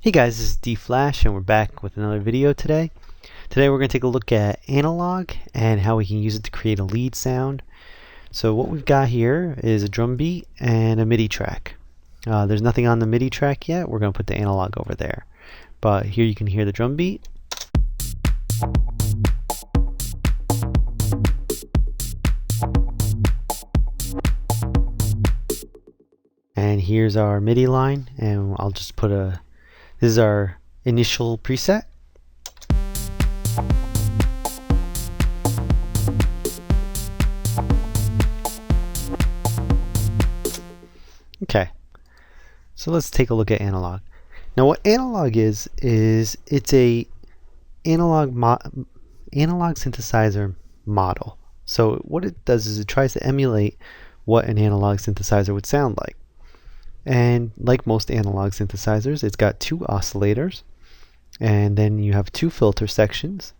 Hey guys, this is Deeflash and we're back with another video today. Today we're going to take a look at analog and how we can use it to create a lead sound. So what we've got here is a drum beat and a MIDI track. There's nothing on the MIDI track yet. We're going to put the analog over there. But here you can hear the drum beat. And here's our MIDI line, and I'll just put this is our initial preset. Okay, so let's take a look at analog. Now what analog is it's a analog synthesizer model. So what it does is it tries to emulate what an analog synthesizer would sound like. And like most analog synthesizers, it's got two oscillators, and then you have two filter sections,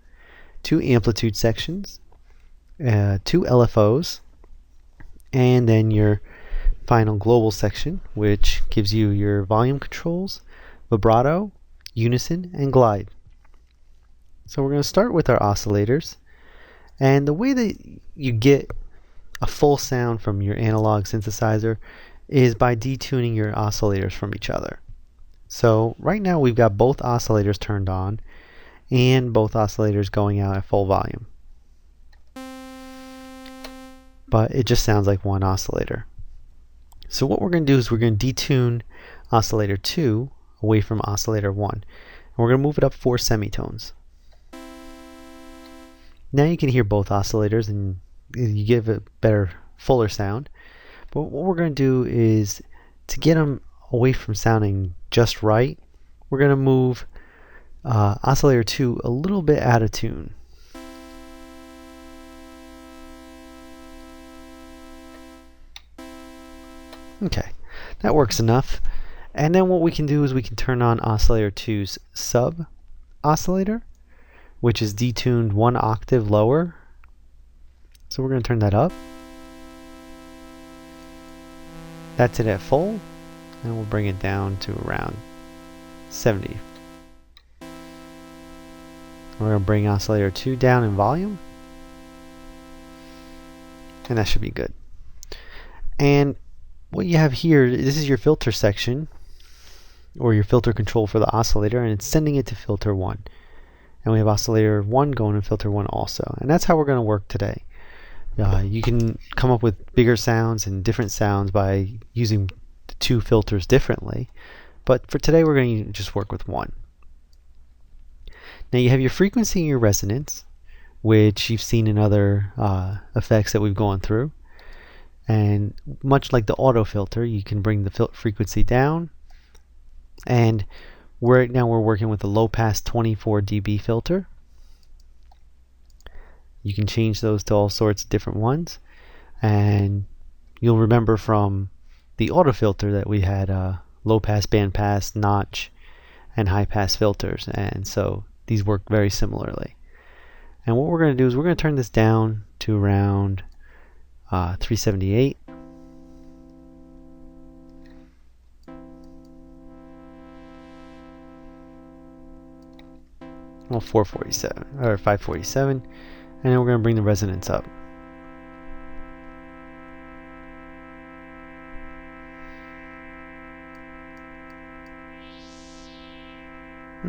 two amplitude sections, two LFOs, and then your final global section, which gives you your volume controls, vibrato, unison, and glide. So we're going to start with our oscillators, and the way that you get a full sound from your analog synthesizer is by detuning your oscillators from each other. So right now we've got both oscillators turned on and both oscillators going out at full volume. But it just sounds like one oscillator. So what we're going to do is we're going to detune oscillator 2 away from oscillator 1. And we're going to move it up 4 semitones. Now you can hear both oscillators and you give a better, fuller sound. But what we're going to do is, to get them away from sounding just right, we're going to move oscillator 2 a little bit out of tune. Okay, that works enough. And then what we can do is we can turn on oscillator 2's sub oscillator, which is detuned 1 octave lower. So we're going to turn that up. That's it at full, and we'll bring it down to around 70. We're going to bring oscillator 2 down in volume, and that should be good. And what you have here, this is your filter section, or your filter control for the oscillator, and it's sending it to filter 1. And we have oscillator 1 going to filter 1 also. And that's how we're going to work today. You can come up with bigger sounds and different sounds by using the two filters differently, but for today we're going to just work with one. Now you have your frequency and your resonance, which you've seen in other effects that we've gone through, and much like the auto filter, you can bring the frequency down, and now we're working with a low pass 24 dB filter. You can change those to all sorts of different ones, and you'll remember from the auto filter that we had low pass, band pass, notch, and high pass filters, and so these work very similarly. And what we're going to do is we're going to turn this down to around 378. Well, 447 or 547. And then we're going to bring the resonance up.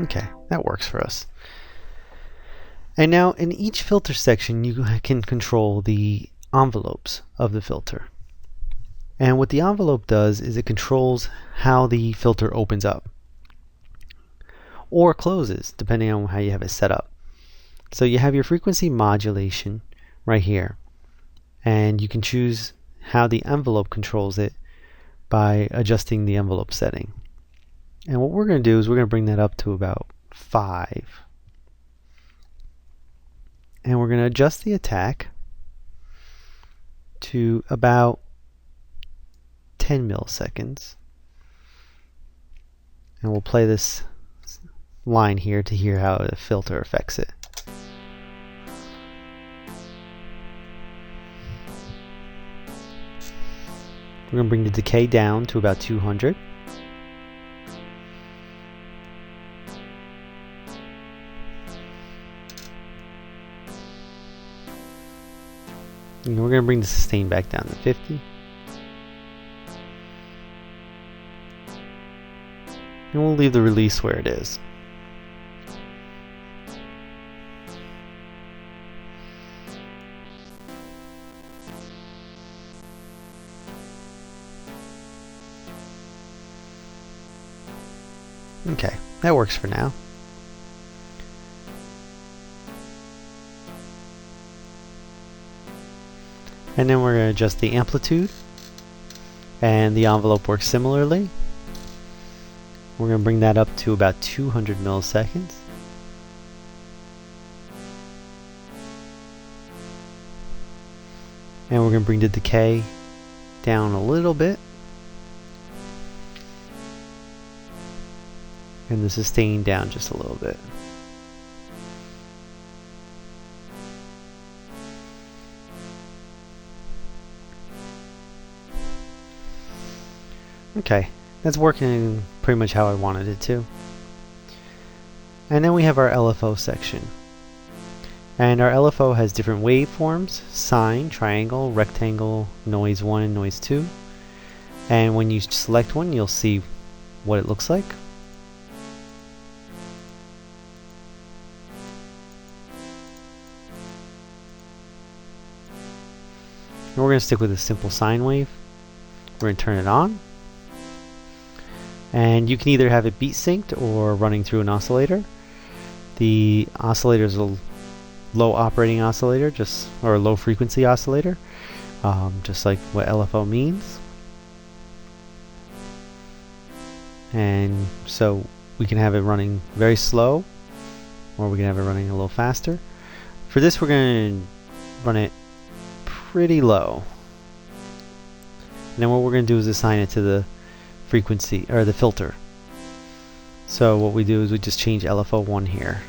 Okay, that works for us. And now in each filter section you can control the envelopes of the filter. And what the envelope does is it controls how the filter opens up or closes, depending on how you have it set up. So you have your frequency modulation right here, and you can choose how the envelope controls it by adjusting the envelope setting. And what we're going to do is we're going to bring that up to about 5. And we're going to adjust the attack to about 10 milliseconds. And we'll play this line here to hear how the filter affects it. We're going to bring the decay down to about 200. And we're going to bring the sustain back down to 50. And we'll leave the release where it is. Okay, that works for now. And then we're going to adjust the amplitude, and the envelope works similarly. We're going to bring that up to about 200 milliseconds. And we're going to bring the decay down a little bit. And the sustain down just a little bit. Okay, that's working pretty much how I wanted it to. And then we have our LFO section. And our LFO has different waveforms: sine, triangle, rectangle, noise 1 and noise 2. And when you select one, you'll see what it looks like. And we're going to stick with a simple sine wave. We're going to turn it on. And you can either have it beat synced or running through an oscillator. The oscillator is a low operating oscillator, or a low frequency oscillator, just like what LFO means. And so we can have it running very slow, or we can have it running a little faster. For this, we're going to run it pretty low. And then what we're going to do is assign it to the frequency, or the filter. So what we do is we just change LFO 1 here.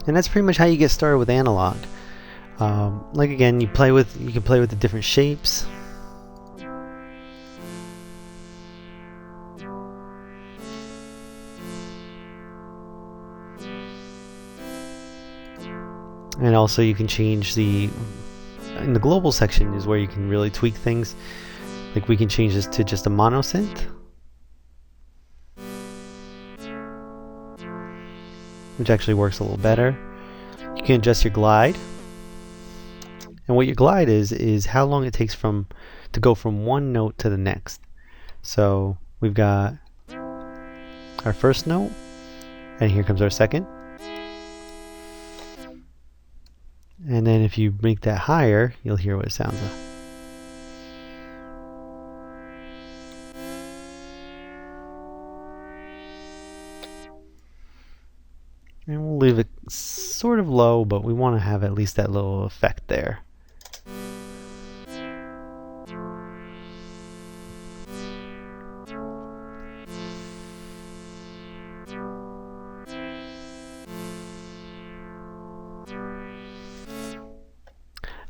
And that's pretty much how you get started with analog. Like again, you can play with the different shapes. And also you can change in the global section is where you can really tweak things. Like we can change this to just a monosynth, which actually works a little better. You can adjust your glide. And what your glide is how long it takes to go from one note to the next. So we've got our first note, and here comes our second. And then if you make that higher, you'll hear what it sounds like. And we'll leave it sort of low, but we want to have at least that little effect there.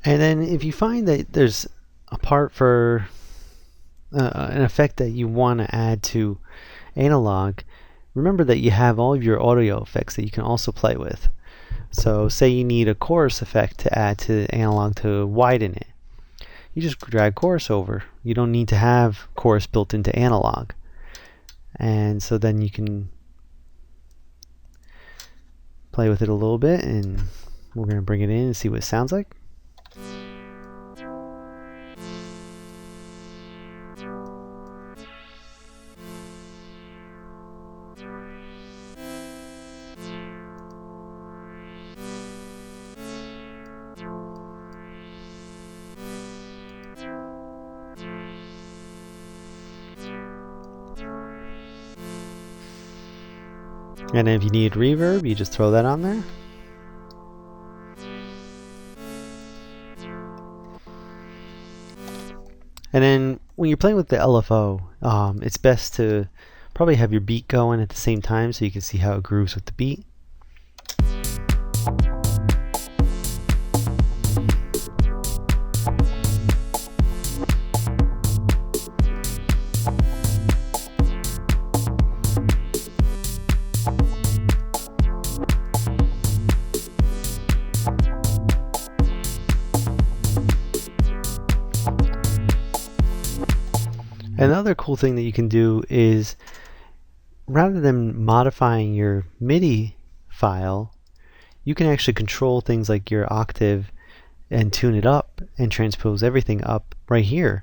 And then if you find that there's a part for an effect that you want to add to analog, remember that you have all of your audio effects that you can also play with. So say you need a chorus effect to add to analog to widen it. You just drag chorus over. You don't need to have chorus built into analog. And so then you can play with it a little bit, and we're going to bring it in and see what it sounds like. And if you need reverb, you just throw that on there. And then when you're playing with the LFO, it's best to Probably have your beat going at the same time so you can see how it grooves with the beat. Another cool thing that you can do is, rather than modifying your MIDI file, you can actually control things like your octave and tune it up and transpose everything up right here.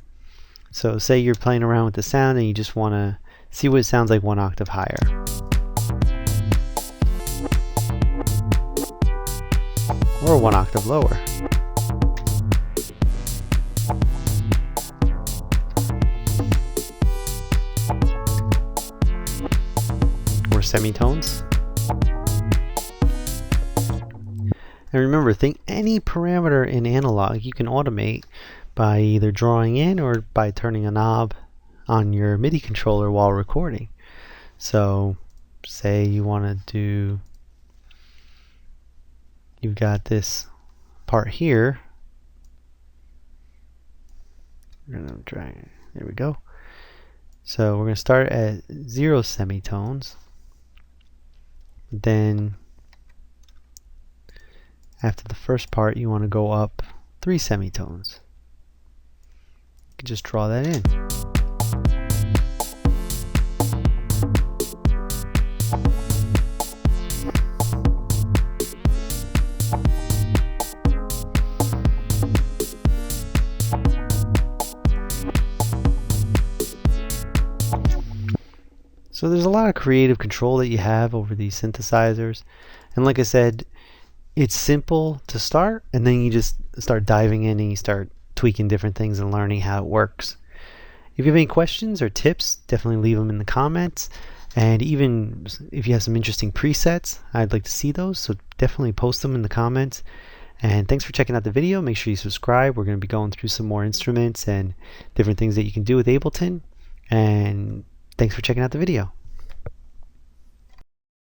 So say you're playing around with the sound and you just want to see what it sounds like 1 octave higher. Or 1 octave lower. Or semitones. And remember, any parameter in analog you can automate by either drawing in or by turning a knob on your MIDI controller while recording. So say you want to do, you've got this part here. We're going to drag, there we go. So we're going to start at 0 semitones. Then after the first part, you want to go up 3 semitones. You can just draw that in. So there's a lot of creative control that you have over these synthesizers. And like I said, it's simple to start, and then you just start diving in and you start tweaking different things and learning how it works. If you have any questions or tips, definitely leave them in the comments. And even if you have some interesting presets, I'd like to see those, so definitely post them in the comments. And thanks for checking out the video. Make sure you subscribe. We're going to be going through some more instruments and different things that you can do with Ableton. And thanks for checking out the video.